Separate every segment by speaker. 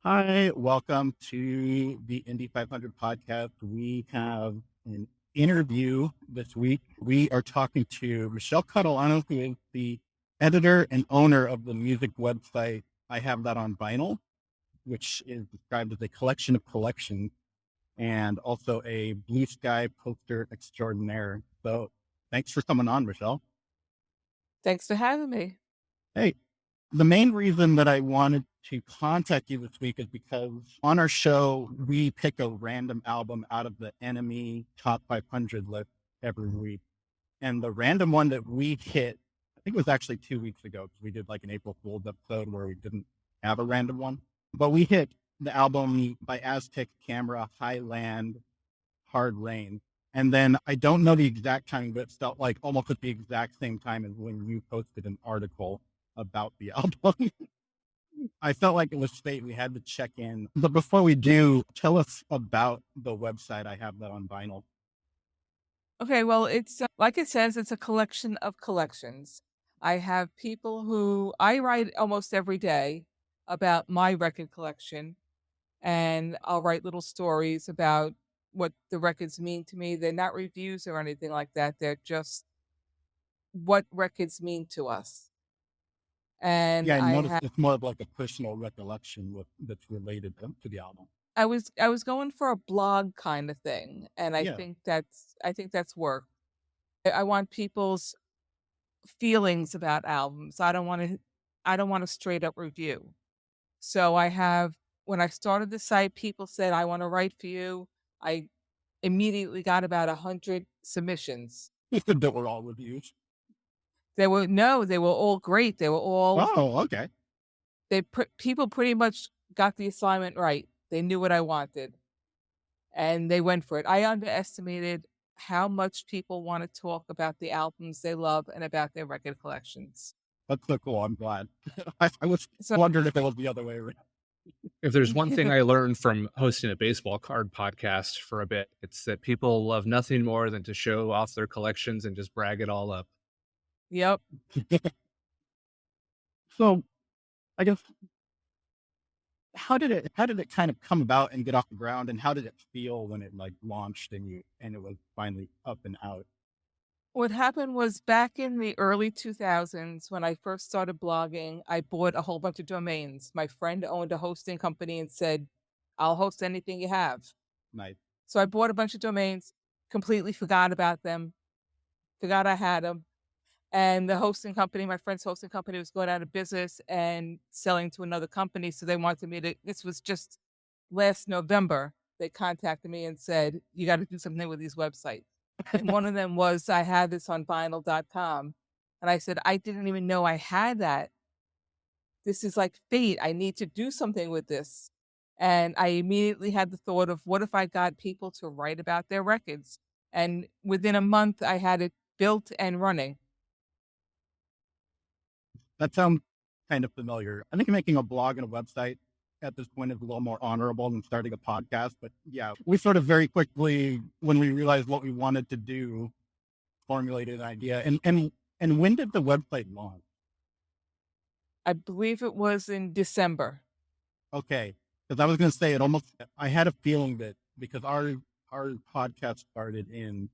Speaker 1: Hi, welcome to the Indy 500 podcast. We have an interview this week. We are talking to Michele Catalano, who is the editor and owner of the music website I Have That on Vinyl, which is described as a collection of collections and also a blue sky poster extraordinaire. So thanks for coming on, Michele.
Speaker 2: Thanks for having me.
Speaker 1: Hey, the main reason that I wanted to contact you this week is because on our show, we pick a random album out of the Enemy Top 500 list every week. And the random one that we hit, I think it was actually 2 weeks ago because we did like an April Fool's episode where we didn't have a random one. But we hit the album by Aztec Camera, Highland, Hard Lane. And then I don't know the exact timing, but it felt like almost at the exact same time as when you posted an article about the album. I felt like it was fate. We had to check in. But before we do, tell us about the website. I Have That on Vinyl.
Speaker 2: Okay, well, it's like it says, it's a collection of collections. I have people who I write almost every day about my record collection, and I'll write little stories about what the records mean to me. They're not reviews or anything like that. They're just what records mean to us. And
Speaker 1: Yeah, I noticed it's more of like a personal recollection that's related to the album.
Speaker 2: I was going for a blog kind of thing, and I
Speaker 1: Yeah,
Speaker 2: think that's work. I want people's feelings about albums. I don't want a straight up review. So I have when I started the site, people said, "I want to write for you." I immediately got about 100 submissions.
Speaker 1: that were all reviews.
Speaker 2: They were all great.
Speaker 1: Oh, okay.
Speaker 2: People pretty much got the assignment right. They knew what I wanted and they went for it. I underestimated how much people want to talk about the albums they love and about their record collections.
Speaker 1: That's so cool. I'm glad. I was
Speaker 2: So
Speaker 1: wondering if it was the other way around.
Speaker 3: If there's one thing I learned from hosting a baseball card podcast for a bit, it's that people love nothing more than to show off their collections and just brag it all up.
Speaker 2: yep.
Speaker 1: So I guess how did it kind of come about and get off the ground, and how did it feel when it like launched and it was finally up and out?
Speaker 2: What happened was back in the early 2000s when I first started blogging, I bought a whole bunch of domains. My friend owned a hosting company and said, "I'll host anything you have."
Speaker 1: Nice.
Speaker 2: So I bought a bunch of domains, completely forgot about them, forgot I had them. And the hosting company, my friend's hosting company, was going out of business and selling to another company. So they wanted me to, this was just last November, they contacted me and said, "You got to do something with these websites." And one of them was, I had this on vinyl.com. And I said, "I didn't even know I had that. This is like fate. I need to do something with this." And I immediately had the thought of, what if I got people to write about their records? And within a month, I had it built and running.
Speaker 1: That sounds kind of familiar. I think making a blog and a website at this point is a little more honorable than starting a podcast. But yeah, we sort of very quickly, when we realized what we wanted to do, formulated an idea. And when did the website launch?
Speaker 2: I believe it was in December.
Speaker 1: Okay, because I was going to say it almost. I had a feeling that because our podcast started in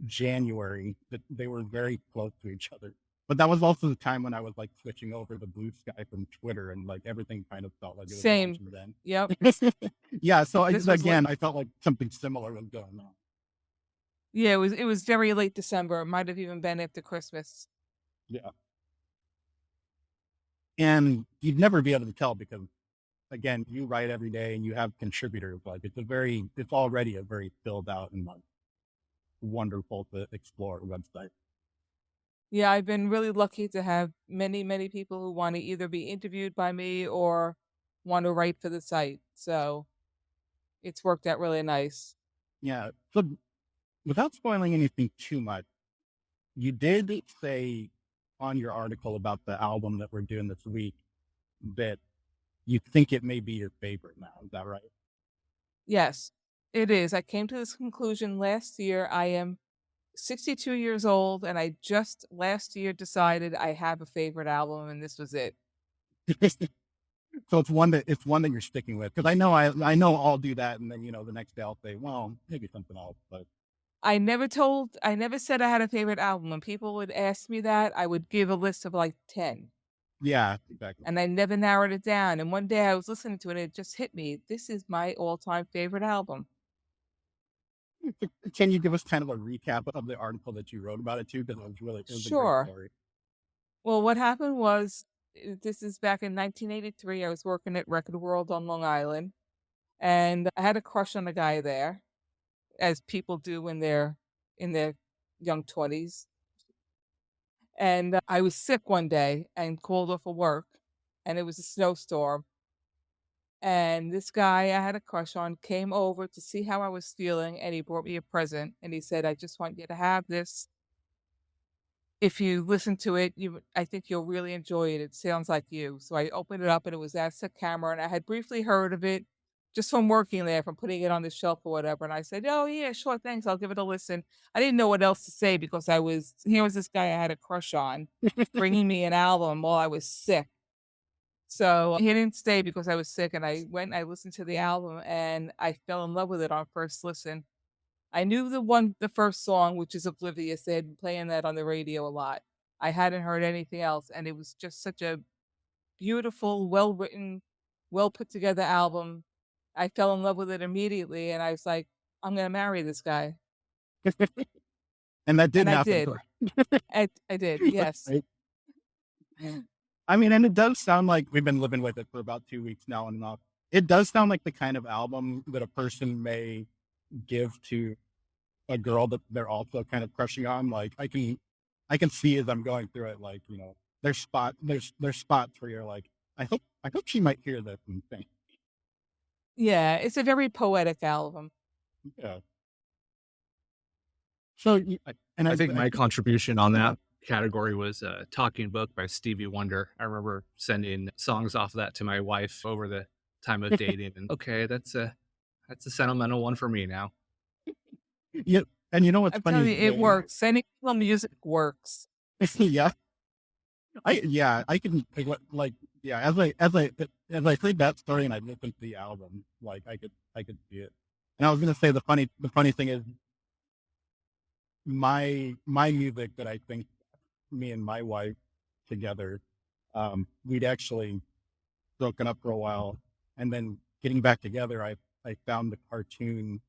Speaker 1: January, that they were very close to each other. But that was also the time when I was like switching over to Blue Sky from Twitter, and like everything kind of felt like it was
Speaker 2: Same.
Speaker 1: launching then.
Speaker 2: Yep.
Speaker 1: Yeah, so
Speaker 2: This was like,
Speaker 1: again, I felt like something similar was going on.
Speaker 2: yeah, it was very late December. It might have even been after Christmas.
Speaker 1: Yeah, and you'd never be able to tell because again, you write every day and you have contributors. Like it's already a very filled out and like wonderful to explore website.
Speaker 2: Yeah, I've been really lucky to have many, many people who want to either be interviewed by me or want to write for the site. So it's worked out really nice.
Speaker 1: Yeah. So without spoiling anything too much, you did say on your article about the album that we're doing this week that you think it may be your favorite now. Is that right?
Speaker 2: Yes, it is. I came to this conclusion last year. I am 62 years old, and I just last year decided I have a favorite album, and this was it.
Speaker 1: So it's one that you're sticking with, because I know I'll do that, and then the next day I'll say, well, maybe something else. But
Speaker 2: I never said I had a favorite album. When people would ask me that, I would give a list of like 10,
Speaker 1: yeah, exactly.
Speaker 2: and I never narrowed it down. And one day I was listening to it, and it just hit me. This is my all-time favorite album.
Speaker 1: Can you give us kind of a recap of the article that you wrote about it too? Because it was a great
Speaker 2: Sure.
Speaker 1: story.
Speaker 2: Well, what happened was, this is back in 1983. I was working at Record World on Long Island, and I had a crush on a guy there, as people do when they're in their young 20s. And I was sick one day and called off of work, and it was a snowstorm. And this guy I had a crush on came over to see how I was feeling, and he brought me a present. And he said, "I just want you to have this. If you listen to it, I think you'll really enjoy it. It sounds like you." So I opened it up, and it was Aztec camera, and I had briefly heard of it just from working there, from putting it on the shelf or whatever. And I said, "Oh yeah, sure, thanks. I'll give it a listen." I didn't know what else to say because here was this guy I had a crush on bringing me an album while I was sick. So he didn't stay because I was sick, and I went and I listened to the album, and I fell in love with it on first listen. I knew the first song, which is Oblivious. They had been playing that on the radio a lot. I hadn't heard anything else, and it was just such a beautiful, well-written, well put together album. I fell in love with it immediately, and I was like, "I'm gonna marry this guy."
Speaker 1: And that did
Speaker 2: And I
Speaker 1: happen.
Speaker 2: did. I did, yes.
Speaker 1: Right? I mean, and it does sound like we've been living with it for about 2 weeks now and off. It does sound like the kind of album that a person may give to a girl that they're also kind of crushing on. Like I can see as I'm going through it, like, there's spots where you're like, I hope she might hear this and think,
Speaker 2: Yeah, it's a very poetic album.
Speaker 1: yeah. So and
Speaker 3: I think
Speaker 1: I
Speaker 3: my contribution on that category was Talking Book by Stevie Wonder. I remember sending songs off of that to my wife over the time of dating, and okay, that's a sentimental one for me now.
Speaker 1: yeah, and what's
Speaker 2: I'm
Speaker 1: funny
Speaker 2: telling you, it
Speaker 1: is
Speaker 2: works. Any music works.
Speaker 1: yeah, I can like yeah, as I heard that story and I listened to the album, like I could see it. And I was gonna say the funny thing is my music that I think me and my wife together, we'd actually broken up for a while, and then getting back together, I found the cartoon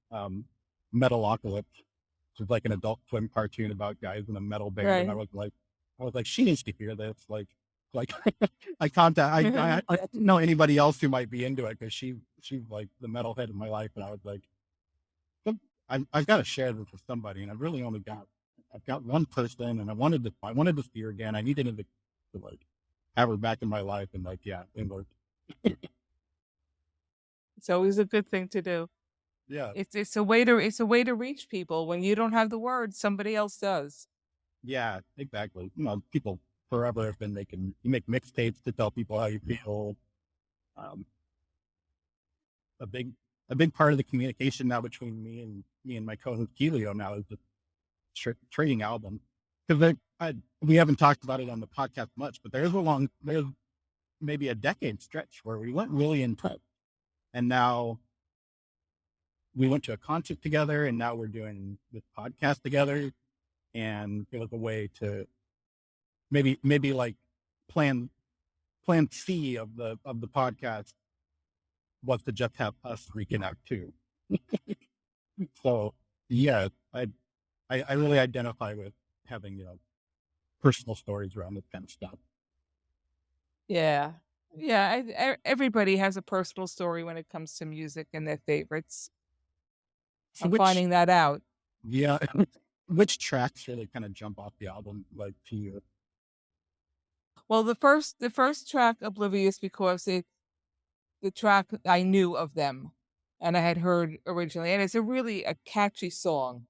Speaker 1: Metalocalypse, which is like an Adult Swim cartoon about guys in a metal band, and
Speaker 2: Right.
Speaker 1: I was like, she needs to hear this, like I didn't know anybody else who might be into it because she's like the metalhead in my life, and I was like, I've got to share this with somebody, and I've got one person, and I wanted to see her again. I needed to like have her back in my life, and like yeah, it worked.
Speaker 2: It's always a good thing to do.
Speaker 1: Yeah,
Speaker 2: It's a way to reach people. When you don't have the words, somebody else does.
Speaker 1: yeah, exactly. People forever have been you make mixtapes to tell people how you feel. Um, a big part of the communication now between me and my co-host Kelio now is the trading albums, because we haven't talked about it on the podcast much, but there's maybe a decade stretch where we weren't really in touch, and now we went to a concert together, and now we're doing this podcast together, and it was a way to maybe like plan C of the podcast was to just have us reconnect too. So yeah, I really identify with having personal stories around this kind of stuff.
Speaker 2: Yeah. Yeah, everybody has a personal story when it comes to music and their favorites.
Speaker 1: So
Speaker 2: I'm finding that out.
Speaker 1: yeah, which tracks really kind of jump off the album like to you?
Speaker 2: Well, the first track, Oblivious, because it's the track I knew of them and I had heard originally, and it's a catchy song.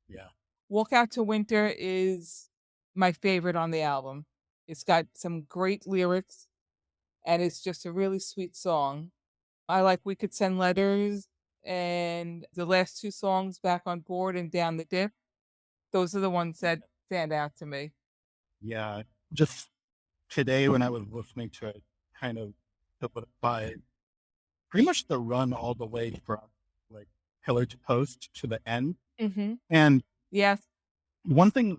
Speaker 1: Yeah,
Speaker 2: Walk Out to Winter is my favorite on the album. It's got some great lyrics, and it's just a really sweet song. I like We Could Send Letters, and the last two songs, Back on Board and Down the Dip. Those are the ones that stand out to me.
Speaker 1: yeah. Just today when I was listening to it, kind of by pretty much the run all the way from like pillar to post to the end.
Speaker 2: Mm-hmm.
Speaker 1: And
Speaker 2: Yes.
Speaker 1: one thing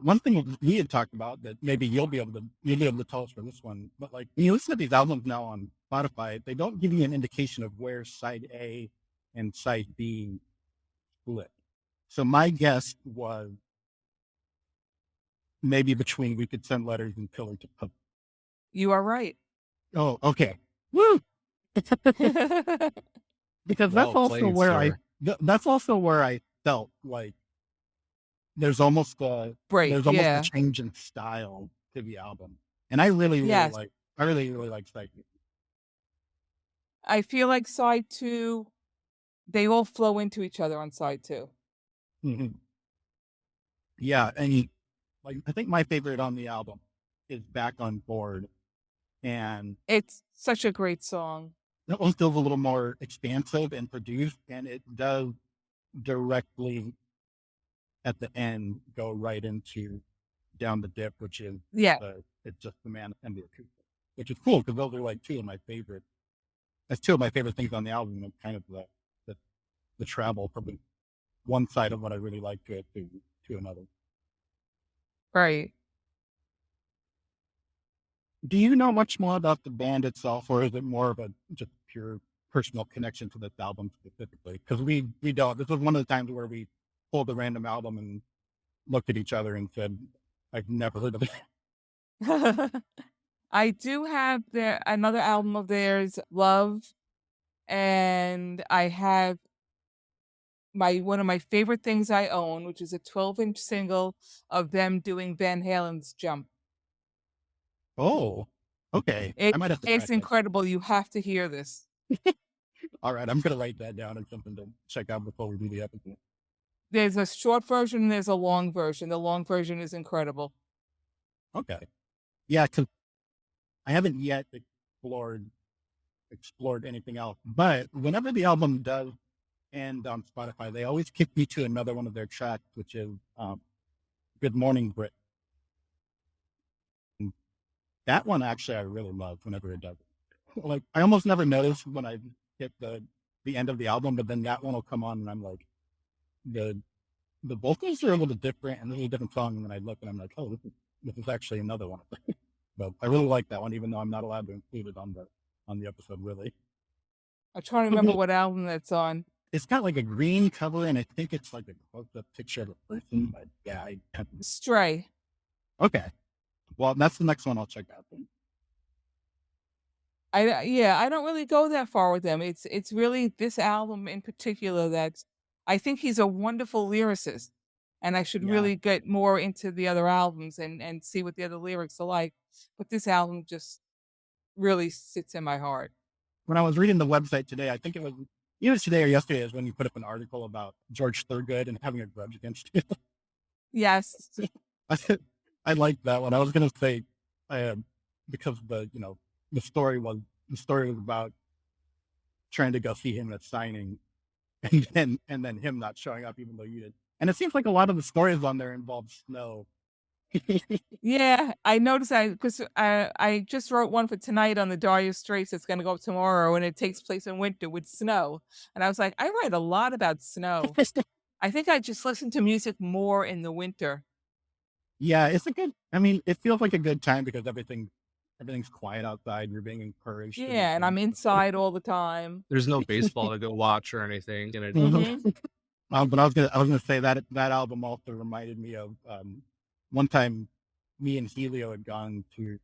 Speaker 1: we had talked about that maybe you'll be able to tell us for this one, but like when you listen to these albums now on Spotify, they don't give you an indication of where side A and side B split. So my guess was maybe between We Could Send Letters and Pillar to Post.
Speaker 2: You are right.
Speaker 1: Oh, okay. Woo! Because that's
Speaker 3: Well
Speaker 1: also
Speaker 3: played, sir.
Speaker 1: that's also where I felt like there's almost a
Speaker 2: Break. Yeah.
Speaker 1: change in style to the album, and I really
Speaker 2: Yes.
Speaker 1: like side B.
Speaker 2: I feel like side 2, they all flow into each other on side 2.
Speaker 1: Mhm. Yeah, and like I think my favorite on the album is Back on Board, and
Speaker 2: It's such a great song.
Speaker 1: that one feels a little more expansive and produced, and it does directly at the end go right into Down the Dip, which is
Speaker 2: Yeah.
Speaker 1: it's just the man and the acoustic, which is cool because those are like two of my favorite. That's two of my favorite things on the album, and kind of the travel from one side of what I really like to another.
Speaker 2: Right.
Speaker 1: Do you know much more about the band itself, or is it more of a just pure personal connection to this album specifically? Because we don't. This was one of the times where we pulled a random album and looked at each other and said, "I've never heard of it."
Speaker 2: I do have another album of theirs, Love, and I have one of my favorite things I own, which is a 12-inch single of them doing Van Halen's Jump.
Speaker 1: Oh, okay. I might have to.
Speaker 2: It's incredible. You have to hear this.
Speaker 1: All right, I'm gonna write that down as something to check out before we do the episode.
Speaker 2: There's a short version and there's a long version. The long version is incredible.
Speaker 1: Okay, yeah, because I haven't yet explored anything else. But whenever the album does end on Spotify, they always kick me to another one of their tracks, which is "Good Morning Brit." And that one actually I really love whenever it does it. Like I almost never notice when I hit the end of the album, but then that one will come on and I'm like, the vocals are a little different and a little different song, and then I look and I'm like, oh, this is actually another one. But I really like that one, even though I'm not allowed to include it on the episode. Really,
Speaker 2: I'm trying to remember what album that's on.
Speaker 1: it's got like a green cover, and I think it's like a close-up picture of a person. But yeah,
Speaker 2: Stray.
Speaker 1: Okay, well, that's the next one I'll check out then.
Speaker 2: I don't really go that far with them. It's really this album in particular that's I think he's a wonderful lyricist, and I should
Speaker 1: Yeah.
Speaker 2: really get more into the other albums and see what the other lyrics are like. But this album just really sits in my heart.
Speaker 1: When I was reading the website today, I think it was either today or yesterday is when you put up an article about George Thorogood and having a grudge against you.
Speaker 2: Yes.
Speaker 1: I like that one. I was gonna say, because the story was about trying to go see him at a signing, and then him not showing up even though you did. And it seems like a lot of the stories on there involve snow.
Speaker 2: Yeah, I noticed that because I just wrote one for tonight on the Dire Straits that's going to go up tomorrow, and it takes place in winter with snow. And I was like, I write a lot about snow. I think I just listen to music more in the winter.
Speaker 1: Yeah, it's a good. I mean, it feels like a good time because everything's quiet outside. You're being encouraged.
Speaker 2: Yeah, and I'm inside all the time.
Speaker 3: There's no baseball to go watch or anything. And
Speaker 1: But I was gonna say that album also reminded me of one time me and Helio had gone to.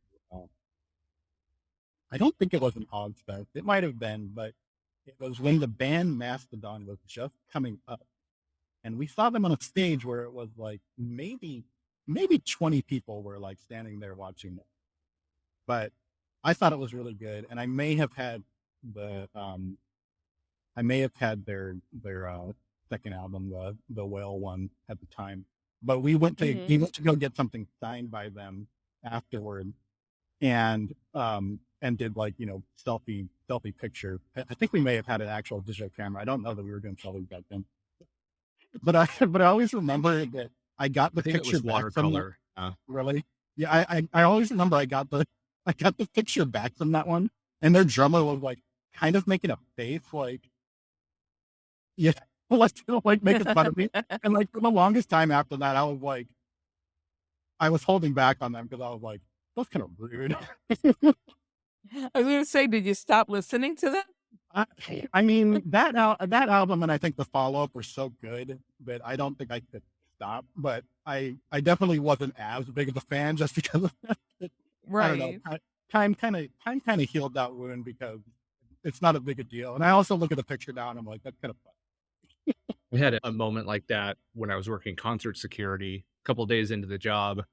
Speaker 1: I don't think it was an Ozfest. It might have been, but it was when the band Mastodon was just coming up, and we saw them on a stage where it was like maybe 20 people were like standing there watching them. But I thought it was really good, and I may have had their second album, the Whale one, at the time. But we went to go get something signed by them afterward, and did like selfie picture. I think we may have had an actual digital camera. I don't know that we were doing selfies back then. But I always remember that I got the picture back from
Speaker 3: watercolor.
Speaker 1: really. Yeah, I always remember I got the picture back from that one, and their drummer was like kind of making a face, like, yeah, like making fun of me. And like for the longest time after that, I was holding back on them because I was like, that's kind of rude.
Speaker 2: I was gonna say, did you stop listening to them?
Speaker 1: I, I mean that album and I think the follow up were so good that I don't think I could stop. But I definitely wasn't as big of a fan just because of that. I don't know.
Speaker 2: Right.
Speaker 1: Time kind of healed that wound because it's not a big a deal. And I also look at the picture now and I'm like, that's kind of fun.
Speaker 3: We had a moment like that when I was working concert security. A couple days into the job,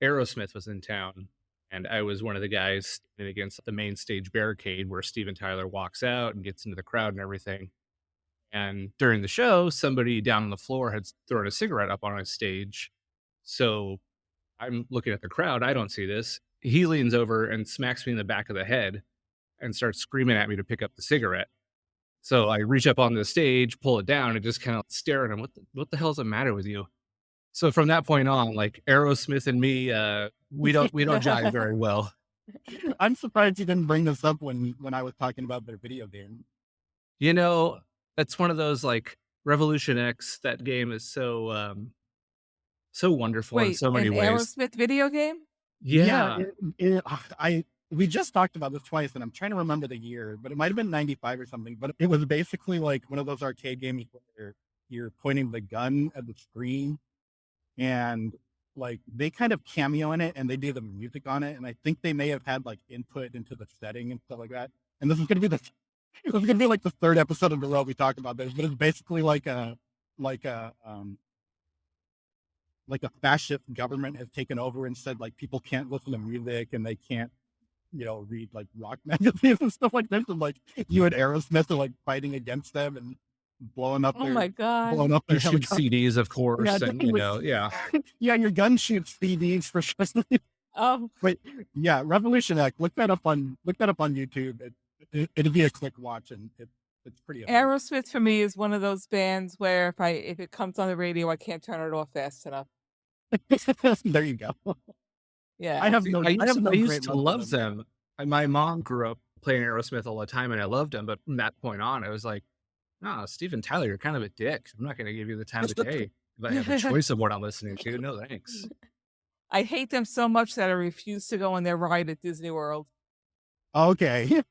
Speaker 3: Aerosmith was in town, and I was one of the guys standing against the main stage barricade where Steven Tyler walks out and gets into the crowd and everything. And during the show, somebody down on the floor had thrown a cigarette up on a stage. So I'm looking at the crowd. I don't see this. He leans over and smacks me in the back of the head and starts screaming at me to pick up the cigarette. So I reach up on the stage, pull it down, and just kind of stare at him. What the hell's the matter with you? So from that point on, like Aerosmith and me, we don't jive very well.
Speaker 1: I'm surprised you didn't bring this up when I was talking about their video game.
Speaker 3: You know, that's one of those like Revolution X. That game is so wonderful in
Speaker 2: Wait,
Speaker 3: so many
Speaker 2: an
Speaker 3: ways.
Speaker 2: Aerosmith video game?
Speaker 3: Yeah.
Speaker 1: We just talked about this twice, and I'm trying to remember the year, but it might have been 95 or something. But it was basically like one of those arcade games where you're pointing the gun at the screen, and like they kind of cameo in it, and they do the music on it, and I think they may have had like input into the setting and stuff like that. And this is gonna be like the third episode in a row we talk about this, but it's basically like a like a like a fascist government has taken over and said like people can't listen to music and they can't read like rock magazines and stuff like this, and like you and Aerosmith are like fighting against them and blowing up
Speaker 2: Oh
Speaker 1: their
Speaker 2: my God.
Speaker 1: blowing up
Speaker 3: You
Speaker 1: their
Speaker 3: shoot
Speaker 1: helicopter.
Speaker 3: CDs, of course,
Speaker 1: Yeah,
Speaker 3: and
Speaker 1: definitely.
Speaker 3: yeah.
Speaker 1: Yeah, your gun shoots CDs for sure.
Speaker 2: Oh,
Speaker 1: Wait, yeah, Revolution X. Look that up on YouTube. It'd be a quick watch, and it's pretty amazing.
Speaker 2: Aerosmith for me is one of those bands where if it comes on the radio, I can't turn it off fast enough.
Speaker 1: There you go.
Speaker 2: Yeah.
Speaker 1: I have
Speaker 3: See,
Speaker 1: no
Speaker 3: I used
Speaker 1: great
Speaker 3: to
Speaker 1: love for
Speaker 3: love them. My mom grew up playing Aerosmith all the time, and I loved them. But from that point on, I was like, "Ah, Steven Tyler, you're kind of a dick. I'm not going to give you the time of day if I have a choice of what I'm listening to. No thanks."
Speaker 2: I hate them so much that I refuse to go on their ride at Disney World.
Speaker 1: Okay.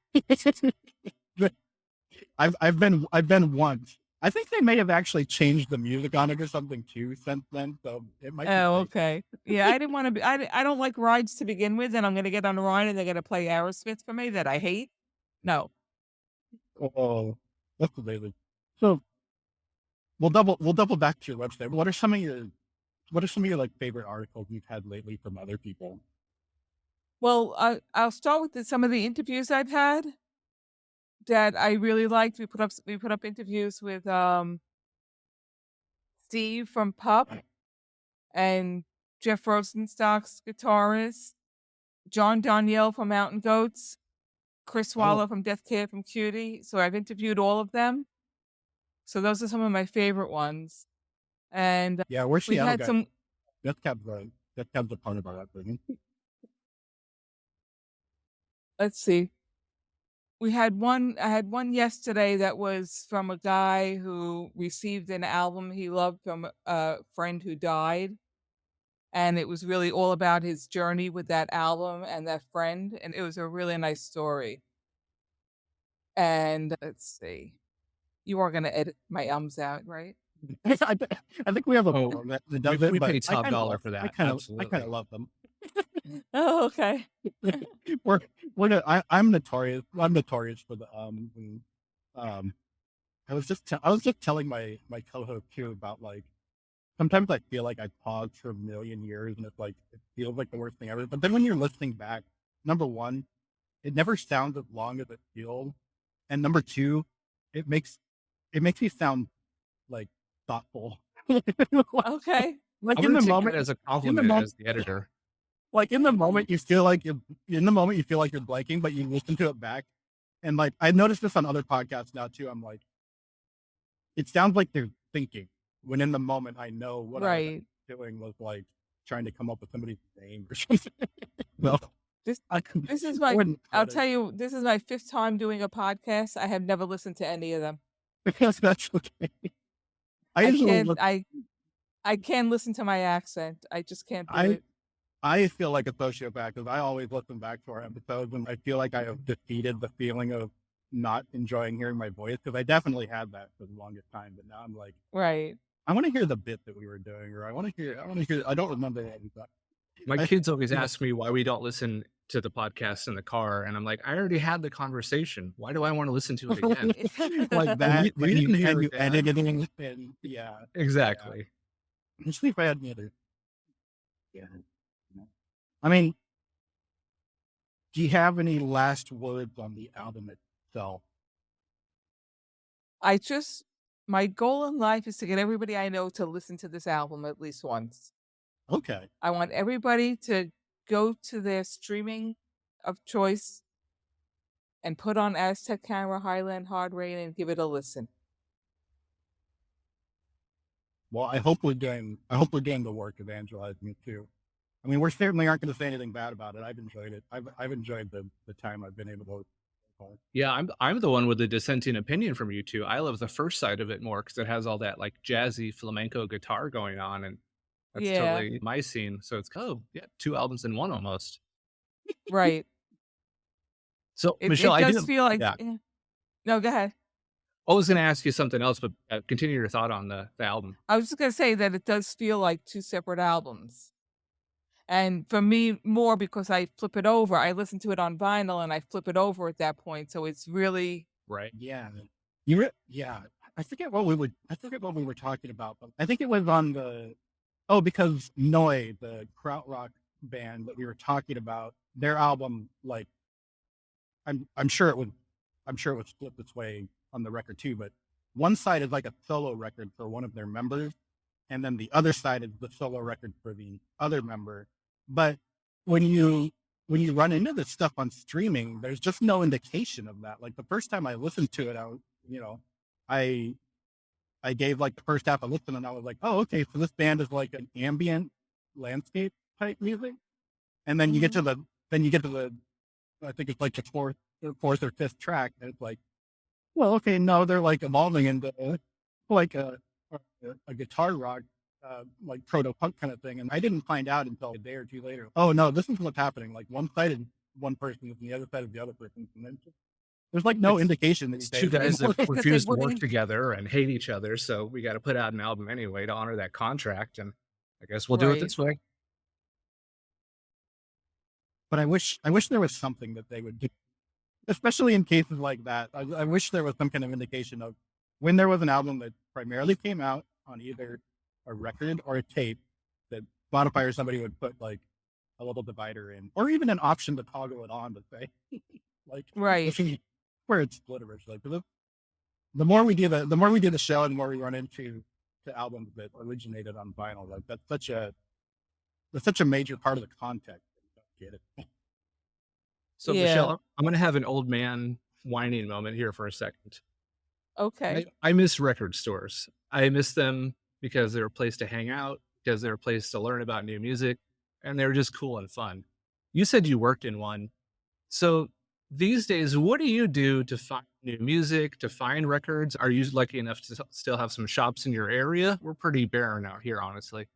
Speaker 1: I've been once. I think they may have actually changed the music on it or something too since then, so it might be
Speaker 2: Oh,
Speaker 1: safe.
Speaker 2: okay. Yeah, I didn't want to be. I don't like rides to begin with, and I'm going to get on a ride and they're going to play Aerosmith for me that I hate. No.
Speaker 1: Oh, that's amazing. So we'll double back to your website. What are some of your like favorite articles you've had lately from other people?
Speaker 2: Well, I'll start with some of the interviews I've had that I really liked. We put up interviews with Steve from Pup and Jeff Rosenstock's guitarist, John Danielle from Mountain Goats, Chris
Speaker 1: Oh,
Speaker 2: Waller from Death Cab from Cutie. So I've interviewed all of them. So those are some of my favorite ones. And
Speaker 1: yeah, we're
Speaker 2: we
Speaker 1: Seattle
Speaker 2: had
Speaker 1: guys.
Speaker 2: some.
Speaker 1: Death Cab's a part of our upbringing.
Speaker 2: Let's see. I had one yesterday that was from a guy who received an album he loved from a friend who died. And it was really all about his journey with that album and that friend. And it was a really nice story. And let's see. You are going to edit my ums out, right?
Speaker 1: I think we have a
Speaker 3: Oh,
Speaker 1: form that does
Speaker 3: we
Speaker 1: it, but
Speaker 3: pay
Speaker 1: I
Speaker 3: top
Speaker 1: kind of
Speaker 3: dollar for
Speaker 1: I
Speaker 3: that.
Speaker 1: kind of
Speaker 3: Absolutely.
Speaker 1: love them.
Speaker 2: Oh, okay.
Speaker 1: I'm notorious. I'm notorious for the um. I was just telling my co-host too about like sometimes I feel like I paused for a million years and it's like it feels like the worst thing ever. But then when you're listening back, number one, it never sounds as long as it feels, and number two, it makes me sound like thoughtful.
Speaker 2: Okay.
Speaker 1: Like
Speaker 3: I'm
Speaker 1: in
Speaker 3: going
Speaker 1: the
Speaker 3: to take
Speaker 1: moment,
Speaker 3: that as a
Speaker 1: in the
Speaker 3: compliment
Speaker 1: moment,
Speaker 3: as the editor.
Speaker 1: like in the moment you feel like you're blanking, but you listen to it back, and like I noticed this on other podcasts now too. I'm like, it sounds like they're thinking when in the moment I know what I was
Speaker 2: Right.
Speaker 1: doing was like trying to come up with somebody's name or something. Well,
Speaker 2: This This is
Speaker 1: I
Speaker 2: my
Speaker 1: wouldn't
Speaker 2: I'll
Speaker 1: put it.
Speaker 2: tell you, this is my 5th time doing a podcast. I have never listened to any of them.
Speaker 1: Because that's okay. I
Speaker 2: I
Speaker 1: usually
Speaker 2: can't
Speaker 1: look.
Speaker 2: I can't listen to my accent. I just can't do
Speaker 1: I
Speaker 2: it.
Speaker 1: I feel like a sociopath because I always listen back to our episodes and I feel like I have defeated the feeling of not enjoying hearing my voice because I definitely had that for the longest time. But now I'm like,
Speaker 2: Right.
Speaker 1: I want to hear the bit that we were doing, or I want to hear. I don't remember what we thought.
Speaker 3: My
Speaker 1: I,
Speaker 3: kids always
Speaker 1: you know,
Speaker 3: ask me why we don't listen to the podcast in the car, and I'm like, I already had the conversation. Why do I want to listen to it again?
Speaker 1: like
Speaker 3: "Well,
Speaker 1: that,
Speaker 3: we didn't hear
Speaker 1: and
Speaker 3: it,
Speaker 1: you
Speaker 3: Dad."
Speaker 1: edited it, and yeah, yeah.
Speaker 3: Exactly.
Speaker 1: Especially if I had me to, yeah. I mean, do you have any last words on the album itself?
Speaker 2: I just my goal in life is to get everybody I know to listen to this album at least once.
Speaker 1: Okay.
Speaker 2: I want everybody to go to their streaming of choice and put on Aztec Camera Highland Hard Rain and give it a listen.
Speaker 1: Well, I hope we're doing the work evangelizing it too. I mean, we certainly aren't going to say anything bad about it. I've enjoyed it. I've enjoyed the time I've been able to.
Speaker 3: Yeah, I'm the one with the dissenting opinion from you two. I love the first side of it more because it has all that like jazzy flamenco guitar going on, and that's
Speaker 2: Yeah,
Speaker 3: totally my scene. So it's yeah, two albums in one almost.
Speaker 2: right.
Speaker 3: So
Speaker 2: It
Speaker 3: Michelle,
Speaker 2: it
Speaker 3: I
Speaker 2: does
Speaker 3: didn't.
Speaker 2: feel like
Speaker 3: Yeah,
Speaker 2: No, go ahead.
Speaker 3: I was going to ask you something else, but continue your thought on the album.
Speaker 2: I was just gonna say that it does feel like 2 separate albums. And for me, more because I flip it over. I listen to it on vinyl and I flip it over at that point, so it's really
Speaker 3: Right.
Speaker 1: Yeah, yeah. I forget what we were talking about, but I think it was on the. Oh, because Noi, the krautrock band that we were talking about, their album, like I'm sure it would, I'm sure it would split this way on the record too. But one side is like a solo record for one of their members, and then the other side is the solo record for the other member. But when you run into this stuff on streaming, there's just no indication of that. Like the first time I listened to it, you know, I I gave like the first half a listen, and I was like, oh, okay, so this band is like an ambient landscape type music, and then
Speaker 2: Mhm.
Speaker 1: you get to the I think it's like the fourth or fifth track, and it's like, well, okay, no, they're like evolving into like a guitar rock, like proto punk kind of thing. And I didn't find out until a day or two later. Oh no, this is what's happening. Like one side is one person, and the other side is the other person. And then there's like no
Speaker 3: It's
Speaker 1: indication these
Speaker 3: it's two
Speaker 1: days.
Speaker 3: guys that
Speaker 2: It's 'cause they
Speaker 3: refuse to work
Speaker 2: wouldn't
Speaker 3: together and hate each other, so we got to put out an album anyway to honor that contract, and I guess we'll do it
Speaker 2: Right.
Speaker 3: this way.
Speaker 1: But I wish there was something that they would do, especially in cases like that. I wish there was some kind of indication of when there was an album that primarily came out on either a record or a tape that Spotify or somebody would put like a little divider in, or even an option to toggle it on to say, like,
Speaker 2: Right.
Speaker 1: this is where it's split originally. Because the more we do the more we do the show, and the more we run into the albums that originated on vinyl. Like that's such a major part of the context. That you don't get it.
Speaker 3: So
Speaker 2: Yeah.
Speaker 3: Michelle, I'm gonna have an old man whining moment here for a second.
Speaker 2: Okay.
Speaker 3: I miss record stores. I miss them because they're a place to hang out, because they're a place to learn about new music, and they were just cool and fun. You said you worked in one. So these days, what do you do to find new music, to find records? Are you lucky enough to still have some shops in your area? We're pretty barren out here, honestly.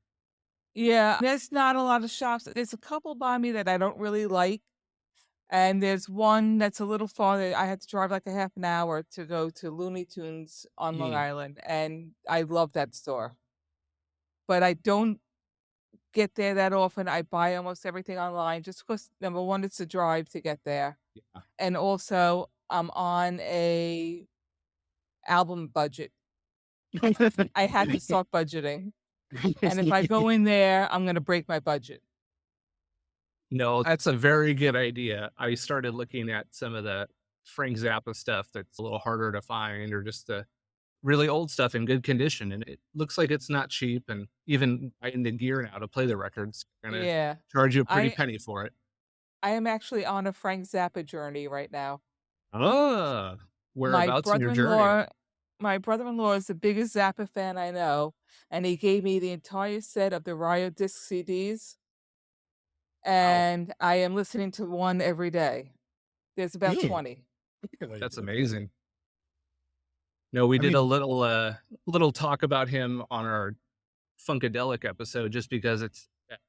Speaker 2: Yeah, there's not a lot of shops. There's a couple by me that I don't really like, and there's one that's a little farther. I had to drive like a half an hour to go to Looney Tunes on Long
Speaker 1: Mm.
Speaker 2: Island, and I love that store. But I don't get there that often. I buy almost everything online just because number one, it's a drive to get there.
Speaker 3: Yeah.
Speaker 2: And also I'm on a album budget. I had to start budgeting. And if I go in there, I'm gonna break my budget.
Speaker 3: No, that's a very good idea. I started looking at some of the Frank Zappa stuff that's a little harder to find, or just the really old stuff in good condition. And it looks like it's not cheap. And even buying the gear now to play the records, gonna
Speaker 2: Yeah.
Speaker 3: charge you a pretty
Speaker 2: I
Speaker 3: penny for it.
Speaker 2: I am actually on a Frank Zappa journey right now.
Speaker 3: Ah,
Speaker 2: My
Speaker 3: whereabouts in your journey?
Speaker 2: brother-in-law my brother-in-law is the biggest Zappa fan I know, and he gave me the entire set of the Rio disc CDs. and I am listening to one every day. There's about
Speaker 1: Ew.
Speaker 2: 20.
Speaker 3: That's amazing. No, we
Speaker 1: I
Speaker 3: did
Speaker 1: mean,
Speaker 3: a little talk about him on our Funkadelic episode, just because it's that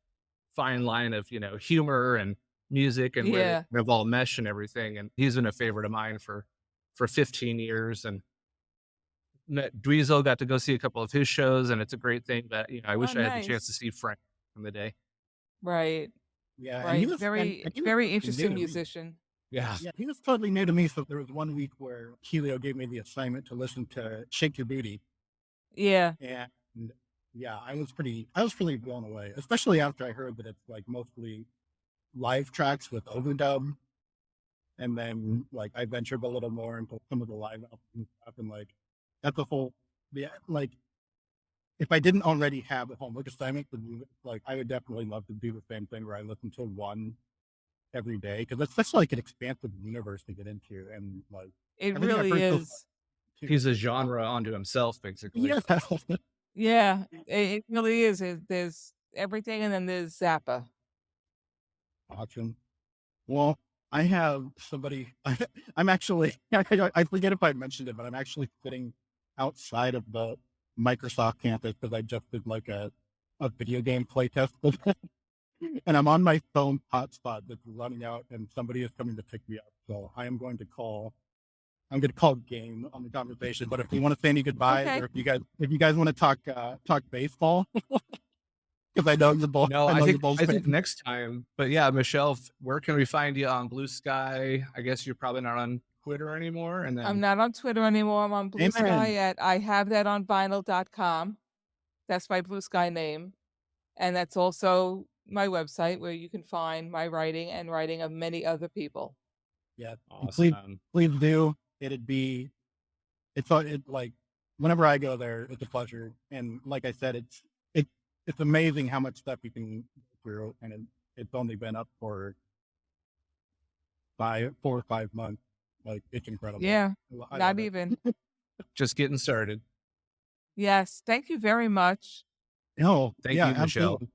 Speaker 3: fine line of, humor and music and where they
Speaker 2: Yeah.
Speaker 3: kind of all mesh and everything. And he's been a favorite of mine for 15 years. And met Dweezil, got to go see a couple of his shows, and it's a great thing. But I
Speaker 2: Oh,
Speaker 3: wish I had the chance to
Speaker 2: nice.
Speaker 3: see Frank in the day.
Speaker 2: Right.
Speaker 1: yeah, and
Speaker 2: Right. Very,
Speaker 1: he was
Speaker 2: very
Speaker 1: totally new
Speaker 2: interesting
Speaker 1: to me.
Speaker 2: musician.
Speaker 3: Yeah.
Speaker 1: Yeah, he was totally new to me. So there was one week where Helio gave me the assignment to listen to "Shake Your Booty,"
Speaker 2: Yeah.
Speaker 1: and yeah, I was pretty blown away, especially after I heard that it's like mostly live tracks with overdub, and then like I ventured a little more into some of the live albums and stuff, and like that's a whole, yeah, like if I didn't already have a homework assignment, like I would definitely love to do the same thing where I listen to one every day, because that's such like an expansive universe to get into, and like
Speaker 2: It
Speaker 1: I think I've
Speaker 2: really
Speaker 1: heard those
Speaker 2: is.
Speaker 1: too.
Speaker 3: He's a genre unto himself, basically.
Speaker 1: Yeah,
Speaker 2: Yeah. It really is. There's everything, and then there's Zappa.
Speaker 1: awesome. Well, I have somebody. I'm actually. I forget if I mentioned it, but I'm actually sitting outside of the Microsoft campus because I just did like a video game playtest, and I'm on my phone hotspot that's running out, and somebody is coming to pick me up. So I am going to call. I'm going to call game on the conversation. But if you want to say any goodbyes,
Speaker 2: Okay.
Speaker 1: or if you guys want to talk baseball, because I know you're both.
Speaker 3: No,
Speaker 1: I know you're both
Speaker 3: I think
Speaker 1: fans.
Speaker 3: next time. But yeah, Michelle, where can we find you on Blue Sky? I guess you're probably not on Twitter anymore. And
Speaker 2: I'm
Speaker 3: then
Speaker 2: not on Twitter anymore. I'm on Blue Sky
Speaker 1: Amen.
Speaker 2: at I have that on vinyl.com. That's my Blue Sky name. And that's also my website where you can find my writing and writing of many other people.
Speaker 1: Yeah,
Speaker 3: awesome.
Speaker 1: please do. It's like whenever I go there, it's a pleasure. And like I said, it's amazing how much stuff you can go through, and it's only been up for 4 or 5 months. Like it's incredible.
Speaker 2: Yeah.
Speaker 1: I
Speaker 2: Not
Speaker 1: love it.
Speaker 2: even.
Speaker 3: Just getting started.
Speaker 2: Yes. Thank you very much.
Speaker 1: No,
Speaker 3: Thank
Speaker 1: yeah,
Speaker 3: you, Michelle.
Speaker 1: absolutely.